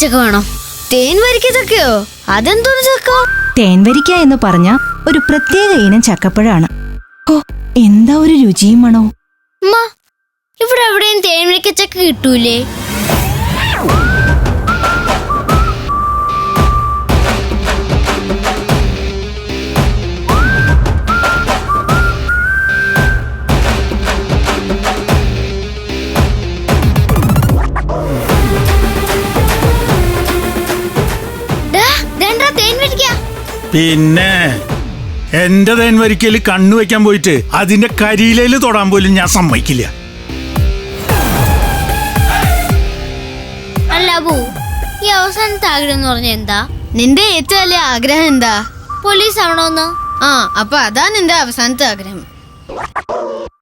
വരിക്കച്ചക്ക വേണം. തേൻ വരിക്കച്ചക്കയോ? അതെന്തോന്ന് ചക്ക? തേൻ വരിക്ക എന്ന് പറഞ്ഞ ഒരു പ്രത്യേക ഇനം ചക്കപ്പഴമാണ്. ഓ, എന്താ ഒരു രുചിയും മണോ. ഇവിടെ എവിടെയും തേൻ വരിക്കച്ചക്ക കിട്ടൂലേ? പിന്നെ എന്റെ തേൻ വരിക്കല് കണ്ണു വെക്കാൻ പോയിട്ട് അതിന്റെ കരിയിലേല് തൊടാൻ പോലും ഞാൻ സമ്മതിക്കില്ല. അല്ല അബു, ഈ അവസാനത്തെ ആഗ്രഹം എന്ന് പറഞ്ഞ എന്താ? നിന്റെ ഏറ്റവും വലിയ ആഗ്രഹം എന്താ? പോലീസ് ആവണോന്ന്. അപ്പൊ അതാ നിന്റെ അവസാനത്തെ ആഗ്രഹം.